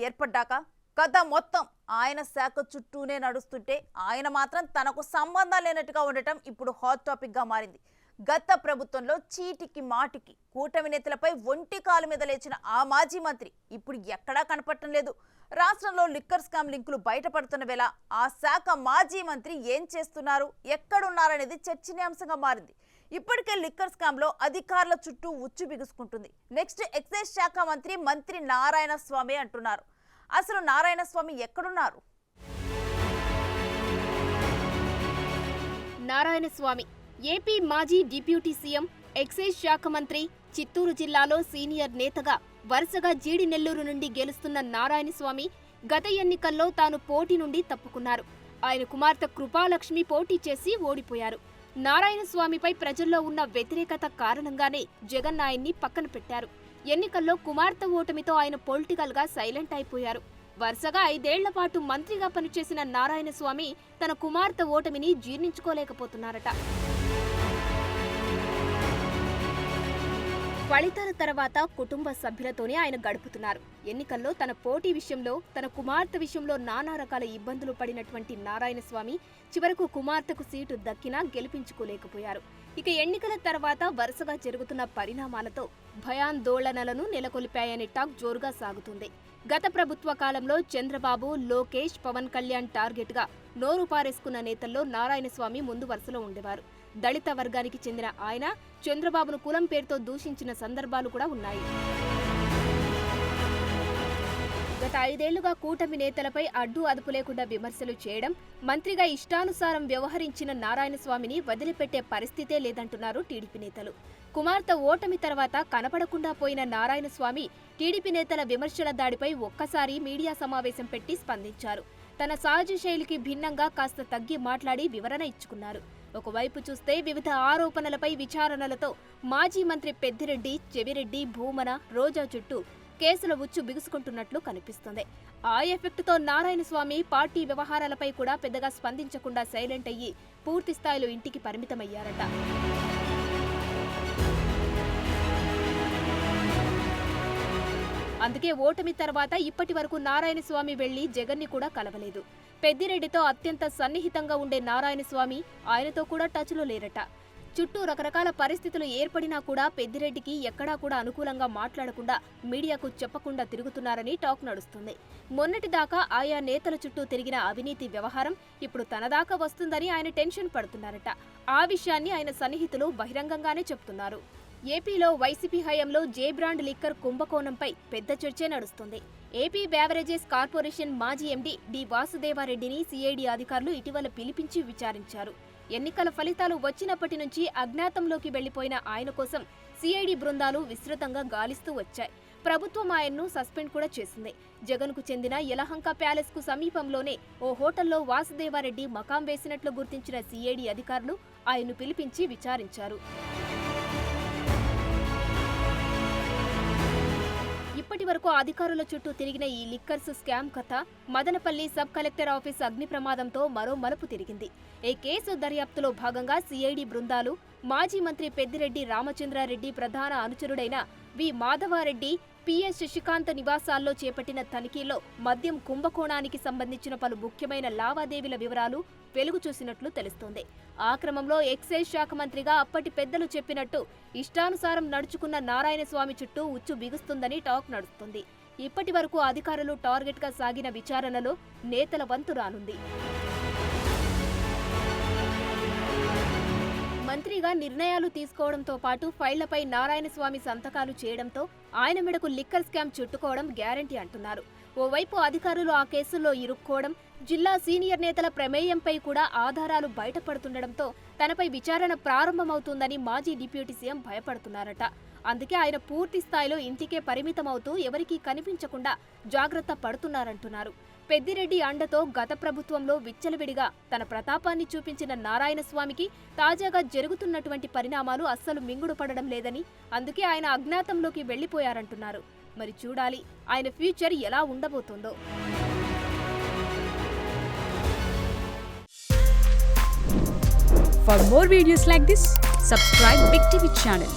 ఏర్పడ్డాక కథ మొత్తం ఆయన శాఖ చుట్టూనే నడుస్తుంటే ఆయన మాత్రం తనకు సంబంధం లేనట్టుగా ఉండటం ఇప్పుడు హాట్ టాపిక్ గా మారింది. గత ప్రభుత్వంలో చీటికి మాటికి కూటమి నేతలపై ఒంటి కాలు మీద లేచిన ఆ మాజీ మంత్రి ఇప్పుడు ఎక్కడా కనపడటం లేదు. రాష్ట్రంలో లిక్కర్ స్కామ్ లింకులు బయటపడుతున్న వేళ ఆ శాఖ మాజీ మంత్రి ఏం చేస్తున్నారు, ఎక్కడున్నారనేది చర్చనీయాంశంగా మారింది. ఇప్పటికే లిక్కర్ స్కామ్ లో అధికారుల చుట్టూ ఉచ్చు బిగుసుకుంటుంది. నెక్స్ట్ ఎక్సైజ్ శాఖ మంత్రి నారాయణ స్వామి అంటున్నారు. అసలు నారాయణ స్వామి ఎక్కడున్నారు? నారాయణ స్వామి ఏపీ మాజీ డిప్యూటీ సీఎం, ఎక్సైజ్ శాఖ మంత్రి, చిత్తూరు జిల్లాలో సీనియర్ నేతగా వరుసగా జీడి నెల్లూరు నుండి గెలుస్తున్న నారాయణ స్వామి గత ఎన్నికల్లో తాను పోటీ నుండి తప్పుకున్నారు. ఆయన కుమార్తె కృపాలక్ష్మి పోటీ చేసి ఓడిపోయారు. నారాయణ స్వామిపై ప్రజల్లో ఉన్న వ్యతిరేకత కారణంగానే జగన్ ఆయన్ని పక్కన పెట్టారు. ఎన్నికల్లో కుమార్తె ఓటమితో ఆయన పొలిటికల్ గా సైలెంట్ అయిపోయారు. వరుసగా 5 ఏళ్ల పాటు మంత్రిగా పనిచేసిన నారాయణ స్వామి తన కుమార్తె ఓటమిని జీర్ణించుకోలేకపోతున్నారట. ఫలితాల తర్వాత కుటుంబ సభ్యులతోనే ఆయన గడుపుతున్నారు. ఎన్నికల్లో తన పోటీ విషయంలో, తన కుమార్తె విషయంలో నానా రకాల ఇబ్బందులు పడినటువంటి నారాయణ స్వామి చివరకు కుమార్తెకు సీటు దక్కినా గెలిపించుకోలేకపోయారు. ఇక ఎన్నికల తర్వాత వరుసగా జరుగుతున్న పరిణామాలతో భయాందోళనలను నెలకొల్పాయనే టాక్ జోరుగా సాగుతుంది. గత ప్రభుత్వ కాలంలో చంద్రబాబు, లోకేష్, పవన్ కళ్యాణ్ టార్గెట్ గా నోరు పారేసుకున్న నేతల్లో నారాయణ స్వామి ముందు వరుసలో ఉండేవారు. దళిత వర్గానికి చెందిన ఆయన చంద్రబాబును కులం పేరుతో దూషించిన సందర్భాలు కూడా ఉన్నాయి. గత 5 ఏళ్లుగా కూటమి నేతలపై అడ్డు అదుపు లేకుండా విమర్శలు చేయడం, మంత్రిగా ఇష్టానుసారం వ్యవహరించిన నారాయణ స్వామిని వదిలిపెట్టే పరిస్థితే లేదంటున్నారు టీడీపీ నేతలు. కుమార్తె ఓటమి తర్వాత కనపడకుండా పోయిన నారాయణ స్వామి టీడీపీ నేతల విమర్శల దాడిపై ఒక్కసారి మీడియా సమావేశం పెట్టి స్పందించారు. తన సహజ శైలికి భిన్నంగా కాస్త తగ్గి మాట్లాడి వివరణ ఇచ్చుకున్నారు. ఒకవైపు చూస్తే వివిధ ఆరోపణలపై విచారణలతో మాజీ మంత్రి పెద్దిరెడ్డి, చెవిరెడ్డి, భూమన, రోజా చుట్టూ కేసుల ఉచ్చు బిగుసుకుంటున్నట్లు కనిపిస్తుంది. ఆ ఎఫెక్టుతో నారాయణ స్వామి పార్టీ వ్యవహారాలపై కూడా పెద్దగా స్పందించకుండా సైలెంట్ అయ్యి పూర్తి స్థాయిలో ఇంటికి పరిమితమయ్యారట. అందుకే ఓటమి తర్వాత ఇప్పటి వరకు నారాయణ స్వామి వెళ్లి జగన్ని కూడా కలవలేదు. పెద్దిరెడ్డితో అత్యంత సన్నిహితంగా ఉండే నారాయణ స్వామి ఆయనతో కూడా టచ్లో లేరట. చుట్టూ రకరకాల పరిస్థితులు ఏర్పడినా కూడా పెద్దిరెడ్డికి ఎక్కడా కూడా అనుకూలంగా మాట్లాడకుండా, మీడియాకు చెప్పకుండా తిరుగుతున్నారని టాక్ నడుస్తుంది. మొన్నటిదాకా ఆయా నేతల చుట్టూ తిరిగిన అవినీతి వ్యవహారం ఇప్పుడు తనదాకా వస్తుందని ఆయన టెన్షన్ పడుతున్నారట. ఆ విషయాన్ని ఆయన సన్నిహితులు బహిరంగంగానే చెప్తున్నారు. ఏపీలో వైసీపీ హయాంలో జే బ్రాండ్ లిక్కర్ కుంభకోణంపై పెద్ద చర్చే నడుస్తుంది. ఏపీ బ్యావరేజెస్ కార్పొరేషన్ మాజీ ఎండీ డి వాసుదేవారెడ్డిని సిఐడి అధికారులు ఇటీవల పిలిపించి విచారించారు. ఎన్నికల ఫలితాలు వచ్చినప్పటి నుంచి అజ్ఞాతంలోకి వెళ్లిపోయిన ఆయన కోసం సిఐడి బృందాలు విస్తృతంగా గాలిస్తూ వచ్చాయి. ప్రభుత్వం ఆయన్ను సస్పెండ్ కూడా చేసింది. జగన్కు చెందిన యలహంక ప్యాలెస్ కు సమీపంలోనే ఓ హోటల్లో వాసుదేవారెడ్డి మకాం వేసినట్లు గుర్తించిన సిఐడి అధికారులు ఆయన్ను పిలిపించి విచారించారు. ఇప్పటి వరకు అధికారుల చుట్టూ తిరిగిన ఈ లిక్కర్స్ స్కామ్ కథ మదనపల్లి సబ్ కలెక్టర్ ఆఫీస్ అగ్ని ప్రమాదంతో మరో మలుపు తిరిగింది. ఈ కేసు దర్యాప్తులో భాగంగా సిఐడి బృందాలు మాజీ మంత్రి పెద్దిరెడ్డి రామచంద్రారెడ్డి ప్రధాన అనుచరుడైన వి మాధవారెడ్డి, పిఎస్ శశికాంత్ నివాసాల్లో చేపట్టిన తనిఖీలో మద్యం కుంభకోణానికి సంబంధించిన పలు ముఖ్యమైన లావాదేవీల వివరాలు వెలుగు చూసినట్లు తెలుస్తోంది. ఆ క్రమంలో ఎక్సైజ్ శాఖ మంత్రిగా అప్పటి పెద్దలు చెప్పినట్టు ఇష్టానుసారం నడుచుకున్న నారాయణ స్వామి చుట్టూ ఉచ్చు బిగుస్తుందని టాక్ నడుస్తుంది. ఇప్పటి వరకు అధికారులు టార్గెట్ గా సాగిన విచారణలో నేతల వంతు రానుంది. మంత్రిగా నిర్ణయాలు తీసుకోవడంతో పాటు ఫైళ్లపై నారాయణ స్వామి సంతకాలు చేయడంతో ఆయన మెడకు లిక్కర్ స్కామ్ చుట్టుకోవడం గ్యారంటీ అంటున్నారు. ఓవైపు అధికారులు ఆ కేసుల్లో ఇరుక్కోవడం, జిల్లా సీనియర్ నేతల ప్రమేయంపై కూడా ఆధారాలు బయటపడుతుండటంతో తనపై విచారణ ప్రారంభమవుతుందని మాజీ డిప్యూటీ సీఎం భయపడుతున్నారట. అందుకే ఆయన పూర్తి స్థాయిలో ఇంటికే పరిమితమవుతూ ఎవరికీ కనిపించకుండా జాగ్రత్త పడుతున్నారంటున్నారు. పెద్దిరెడ్డి అండతో గత ప్రభుత్వంలో విచ్చలవిడిగా తన ప్రతాపాన్ని చూపించిన నారాయణ స్వామికి తాజాగా జరుగుతున్నటువంటి పరిణామాలు అస్సలు మింగుడు పడడం లేదని, అందుకే ఆయన అజ్ఞాతంలోకి వెళ్లిపోయారంటున్నారు. మరి చూడాలి ఆయన ఫ్యూచర్ ఎలా ఉండబోతుందో. For more videos like this, subscribe Big TV channel.